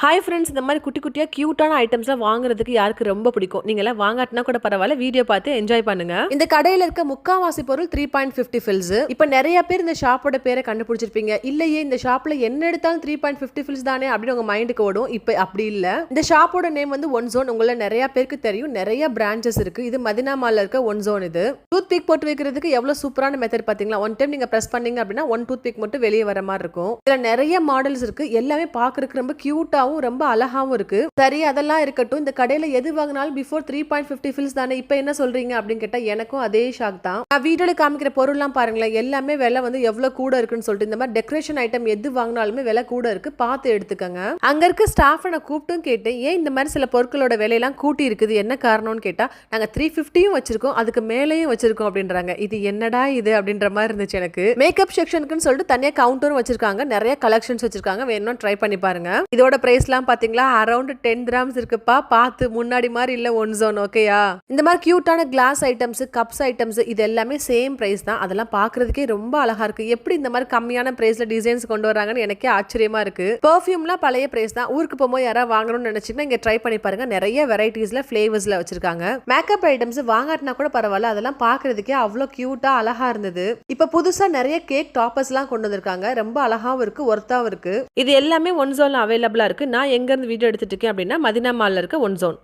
Hi friends, இந்த மாதிரி குட்டி குட்டியாக க்யூட்டான ஐட்டம்ஸ்லாம் வாங்குறதுக்கு யாருக்கு ரொம்ப பிடிக்கும்? நீங்களாம் வாங்காட்டினா கூட பரவாயில்ல, வீடியோ பார்த்து என்ஜாய் பண்ணுங்க. இந்த கடையில் இருக்க முக்காவாசி பொருள் 3.50 ஃபில்ஸ். இப்போ நிறைய பேர் இந்த ஷாப்போட பேரை கண்டுபிடிச்சிருப்பீங்க. இல்லையே இந்த ஷாப்ல என்ன எடுத்தாலும் 3.50 ஃபில்ஸ் தானே அப்படின்னு உங்க மைண்டுக்கு ஓடும். இப்போ அப்படி இல்லை. இந்த ஷாப்போட நேம் வந்து ஒன் ஜோன். உங்களை நிறைய பேருக்கு தெரியும். நிறைய பிரான்ச்சஸ் இருக்கு. இது மதினா மால்ல இருக்க ஒன் ஜோன். இது டூத் பிக் போட்டு வைக்கிறதுக்கு எவ்வளவு சூப்பரான மெத்தட் பாத்தீங்களா? ஒன் டைம் நீங்க பிரஸ் பண்ணீங்க அப்படின்னா ஒன் டூத் பிக் மட்டும் வெளியே வர மாதிரி இருக்கும். இதுல நிறைய மாடல்ஸ் இருக்கு. எல்லாமே பாக்குறதுக்கு ரொம்ப கியூட்டாவும் ரொம்ப அழகாவும் இருக்கு. சரி, அதெல்லாம் இருக்கட்டும். இந்த கடையில எது வாங்கினாலும் பிஃபோர் 3.50 ஃபில்ஸ் தானே, இப்போ என்ன சொல்றீங்க அப்படின்னு கேட்டா எனக்கும் அதே ஷாக் தான். நான் வீடியோல காமிக்கிற பொருள்லாம் பாருங்களேன், எல்லாமே விலை வந்து எவ்வளவு கூட இருக்குன்னு சொல்லிட்டு இந்த மாதிரி டெக்கரேஷன் ஐட்டம் எது வாங்கினாலுமே விலை கூட இருக்கு, பார்த்து எடுத்துக்கங்க. அங்க இருக்க ஸ்டாஃப் நான் கூப்பிட்டும் கேட்டேன், ஏன் இந்த மாதிரி சில பொருட்களோட விலையெல்லாம் கூட்டி இருக்குது, என்ன காரணம்னு கேட்டா நாங்க 350யும் வச்சிருக்கோம், அதுக்கு மேலேயும் வச்சிருக்கோம் அப்படின்றாங்க. இது என்னடா இது அப்படின்ற மாதிரி இருந்துச்சு எனக்கு. மேக்கப் செக்ஷனுக்குன்னு சொல்லிட்டு தனியா கவுண்டரும் வச்சிருக்காங்க, நிறைய கலெக்ஷன்ஸ் வச்சிருக்காங்க, வேணும்னா ட்ரை பண்ணி பாருங்க. இதோட பிரைஸ்லாம் பாத்தீங்களா, அரௌண்ட் 10 கிராம்ஸ் இருக்குப்பா. பார்த்து முன்னாடி மாதிரி இல்ல ஒன் ஜோன். ஓகேயா? இந்த மாதிரி கியூட்டான கிளாஸ் ஐட்டம்ஸ், கப்ஸ் ஐட்டம்ஸ் இது எல்லாமே சேம் பிரைஸ் தான். அதெல்லாம் பாக்குறதுக்கே ரொம்ப அழகா இருக்கு. எப்படி இந்த மாதிரி கம்மியான பிரைஸ்ல டிசைன்ஸ் கொண்டு வராங்கன்னு எனக்கே ஆச்சரியமா இருக்கு. பெர்ஃபியூம்லாம் பழைய பிரைஸ் தான். ஊருக்கு போகும்போது யாராவது வாங்கணும்னு நினைச்சீங்கன்னா இங்க ட்ரை பண்ணி பாருங்க. நிறைய வெரைட்டிஸ்ல ஃபிளேவர்ஸ்ல வச்சிருக்காங்க. மேக்கப் ஐட்டம்ஸ் வாங்காட்டினா கூட பரவாயில்ல, அதெல்லாம் பாக்குறதுக்கே அவ்வளோ கியூட்டா அழகா இருந்தது. இப்ப புதுசா நிறைய கேக் டாப்பர்ஸ் எல்லாம் கொண்டு வந்திருக்காங்க. ரொம்ப அழகாவும் இருக்கு, ஒர்த்தாவும் இருக்கு. இது எல்லாமே ஒன் ஜோன்ல அவைலபிளா இருக்கு. நான் எங்க இருந்து வீடியோ எடுத்துட்டு இருக்கேன் அப்படின்னா மதினா மால்ல இருக்க ஒன் ஜோன்.